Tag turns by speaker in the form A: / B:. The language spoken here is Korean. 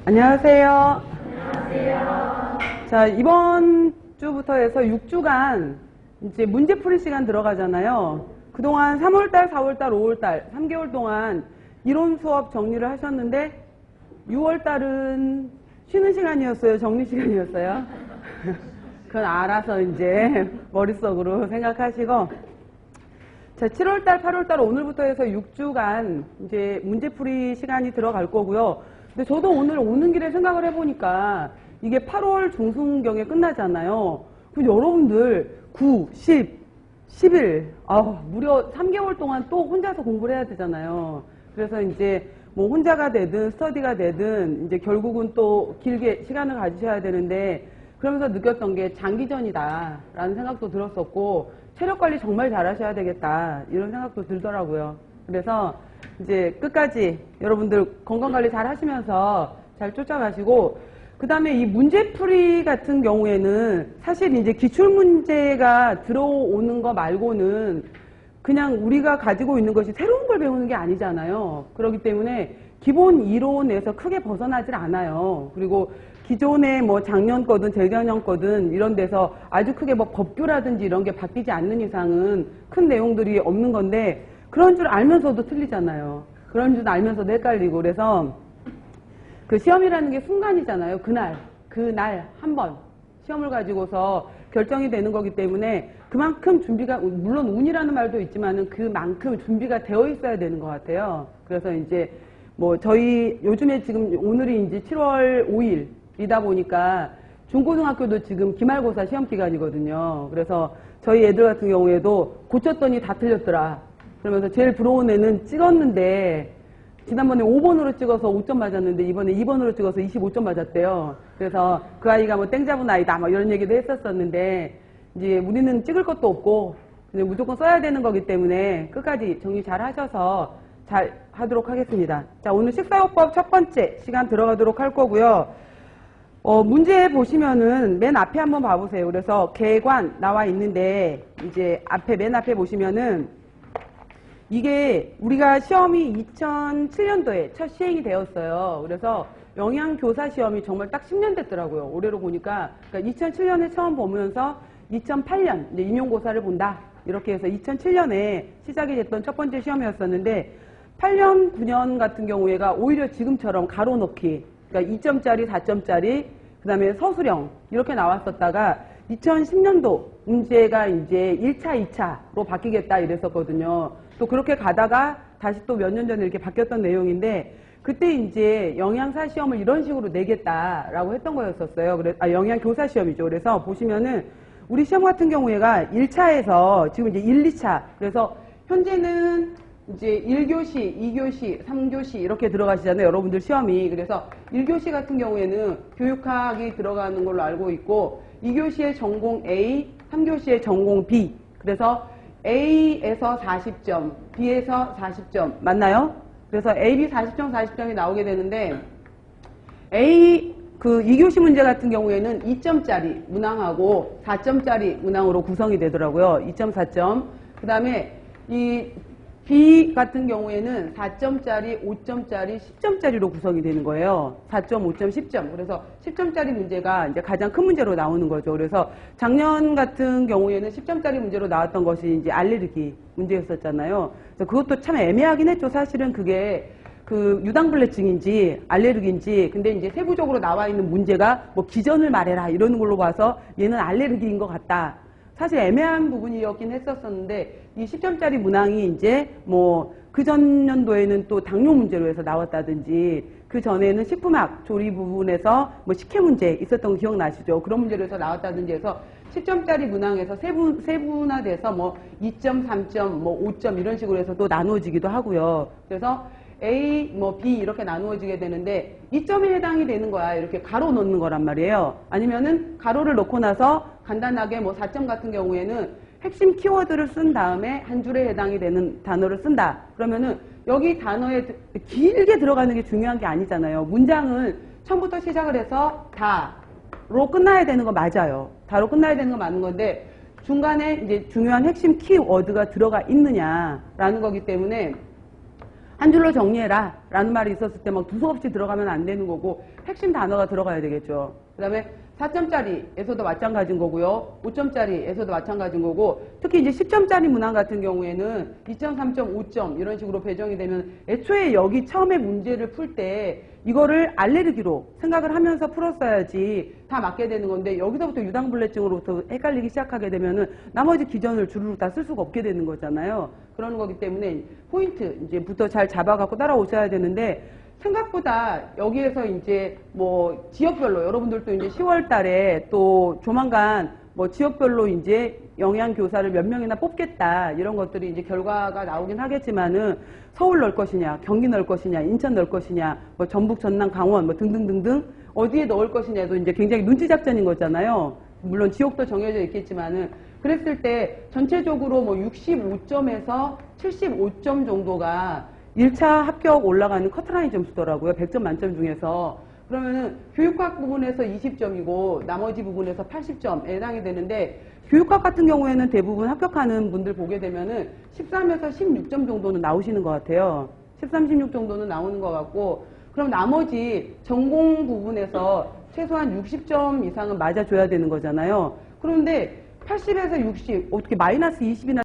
A: 안녕하세요. 안녕하세요. 자, 이번 주부터 해서 6주간 이제 문제풀이 시간 들어가잖아요. 그동안 3월달, 4월달, 5월달 3개월 동안 이론 수업 정리를 하셨는데 6월달은 쉬는 시간이었어요? 정리 시간이었어요? 그건 알아서 이제 머릿속으로 생각하시고, 자, 7월달, 8월달 오늘부터 해서 6주간 이제 문제풀이 시간이 들어갈 거고요. 근데 저도 오늘 오는 길에 생각을 해보니까 이게 8월 중순경에 끝나잖아요. 그럼 여러분들 9, 10, 11, 무려 3개월 동안 또 혼자서 공부를 해야 되잖아요. 그래서 이제 뭐 혼자가 되든 스터디가 되든 이제 결국은 또 길게 시간을 가지셔야 되는데, 그러면서 느꼈던 게 장기전이다 라는 생각도 들었었고, 체력 관리 정말 잘 하셔야 되겠다 이런 생각도 들더라고요. 그래서 이제 끝까지 여러분들 건강관리 잘 하시면서 잘 쫓아가시고, 그 다음에 이 문제풀이 같은 경우에는 사실 이제 기출문제가 들어오는 거 말고는 그냥 우리가 가지고 있는 것이 새로운 걸 배우는 게 아니잖아요. 그렇기 때문에 기본 이론에서 크게 벗어나질 않아요. 그리고 기존에 뭐 작년 거든 재작년 거든 이런 데서 아주 크게 뭐 법규라든지 이런 게 바뀌지 않는 이상은 큰 내용들이 없는 건데, 그런 줄 알면서도 틀리잖아요. 그런 줄 알면서도 헷갈리고. 그래서 그 시험이라는 게 순간이잖아요. 그날 한 번 시험을 가지고서 결정이 되는 거기 때문에 그만큼 준비가, 물론 운이라는 말도 있지만은 그만큼 준비가 되어 있어야 되는 것 같아요. 그래서 이제 뭐 저희 요즘에 지금 오늘이 이제 7월 5일이다 보니까 중고등학교도 지금 기말고사 시험 기간이거든요. 그래서 저희 애들 같은 경우에도 고쳤더니 다 틀렸더라. 그러면서 제일 부러운 애는 찍었는데 지난번에 5번으로 찍어서 5점 맞았는데 이번에 2번으로 찍어서 25점 맞았대요. 그래서 그 아이가 뭐 땡잡은 아이다 뭐 이런 얘기도 했었었는데, 이제 우리는 찍을 것도 없고 그냥 무조건 써야 되는 거기 때문에 끝까지 정리 잘 하셔서 잘 하도록 하겠습니다. 자, 오늘 식사요법 첫 번째 시간 들어가도록 할 거고요. 문제 보시면은 맨 앞에 한번 봐보세요. 그래서 개관 나와 있는데 이제 맨 앞에 보시면은 이게 우리가 시험이 2007년도에 첫 시행이 되었어요. 그래서 영양교사 시험이 정말 딱 10년 됐더라고요. 올해로 보니까. 그러니까 2007년에 처음 보면서 2008년 이제 임용고사를 본다. 이렇게 해서 2007년에 시작이 됐던 첫 번째 시험이었었는데, 8년, 9년 같은 경우에가 오히려 지금처럼 가로넣기, 그러니까 2점짜리, 4점짜리, 그 다음에 서술형 이렇게 나왔었다가 2010년도 문제가 이제 1차, 2차로 바뀌겠다 이랬었거든요. 또 그렇게 가다가 다시 또 몇 년 전에 이렇게 바뀌었던 내용인데, 그때 이제 영양사 시험을 이런 식으로 내겠다라고 했던 거였었어요. 영양교사 시험이죠. 그래서 보시면은 우리 시험 같은 경우에가 1차에서 지금 이제 1, 2차. 그래서 현재는 이제 1교시, 2교시, 3교시 이렇게 들어가시잖아요. 여러분들 시험이. 그래서 1교시 같은 경우에는 교육학이 들어가는 걸로 알고 있고, 2교시에 전공 A, 3교시에 전공 B. 그래서 A에서 40점, B에서 40점. 맞나요? 그래서 A, B 40점, 40점이 나오게 되는데, 그 2교시 문제 같은 경우에는 2점짜리 문항하고 4점짜리 문항으로 구성이 되더라고요. 2.4점. 그 다음에 이 B 같은 경우에는 4점짜리, 5점짜리, 10점짜리로 구성이 되는 거예요. 4점, 5점, 10점. 그래서 10점짜리 문제가 이제 가장 큰 문제로 나오는 거죠. 그래서 작년 같은 경우에는 10점짜리 문제로 나왔던 것이 이제 알레르기 문제였었잖아요. 그래서 그것도 참 애매하긴 했죠. 사실은 그게 그 유당불내증인지 알레르기인지. 근데 이제 세부적으로 나와 있는 문제가 뭐 기전을 말해라 이러는 걸로 봐서 얘는 알레르기인 것 같다. 사실 애매한 부분이었긴 했었었는데, 이 10점짜리 문항이 이제 뭐 그 전년도에는 또 당뇨 문제로 해서 나왔다든지, 그 전에는 식품학 조리 부분에서 뭐 식혜 문제 있었던 거 기억나시죠? 그런 문제로 해서 나왔다든지 해서 10점짜리 문항에서 세분화돼서 뭐 2점, 3점, 뭐 5점 이런 식으로 해서 또 나누어지기도 하고요. 그래서 A, 뭐 B 이렇게 나누어지게 되는데, 2점에 해당이 되는 거야. 이렇게 가로 넣는 거란 말이에요. 아니면은 가로를 넣고 나서 간단하게 뭐 4점 같은 경우에는 핵심 키워드를 쓴 다음에 한 줄에 해당이 되는 단어를 쓴다. 그러면은 여기 단어에 길게 들어가는 게 중요한 게 아니잖아요. 문장은 처음부터 시작을 해서 다로 끝나야 되는 거 맞아요. 다로 끝나야 되는 거 맞는 건데, 중간에 이제 중요한 핵심 키워드가 들어가 있느냐라는 거기 때문에 한 줄로 정리해라 라는 말이 있었을 때 막 두서없이 들어가면 안 되는 거고 핵심 단어가 들어가야 되겠죠. 그 다음에 4점짜리에서도 마찬가지인 거고요. 5점짜리에서도 마찬가지인 거고 특히 이제 10점짜리 문항 같은 경우에는 2점, 3점, 5점 이런 식으로 배정이 되면 애초에 여기 처음에 문제를 풀 때 이거를 알레르기로 생각을 하면서 풀었어야지 다 맞게 되는 건데 여기서부터 유당불내증으로부터 헷갈리기 시작하게 되면은 나머지 기전을 주르륵 다 쓸 수가 없게 되는 거잖아요. 그런 거기 때문에 포인트 이제부터 잘 잡아갖고 따라오셔야 되는데 생각보다 여기에서 이제 뭐 지역별로 여러분들도 이제 10월 달에 또 조만간 뭐 지역별로 이제 영양교사를 몇 명이나 뽑겠다 이런 것들이 이제 결과가 나오긴 하겠지만은 서울 넣을 것이냐, 경기 넣을 것이냐, 인천 넣을 것이냐, 뭐 전북, 전남, 강원 뭐 등등등등 어디에 넣을 것이냐도 이제 굉장히 눈치 작전인 거잖아요. 물론 지역도 정해져 있겠지만은 그랬을 때 전체적으로 뭐 65점에서 75점 정도가 1차 합격 올라가는 커트라인 점수더라고요. 100점 만점 중에서. 그러면은 교육학 부분에서 20점이고 나머지 부분에서 80점에 해당이 되는데 교육학 같은 경우에는 대부분 합격하는 분들 보게 되면은 13에서 16점 정도는 나오시는 것 같아요. 13, 16 정도는 나오는 것 같고 그럼 나머지 전공 부분에서 최소한 60점 이상은 맞아줘야 되는 거잖아요. 그런데 80에서 60 어떻게 마이너스 20이나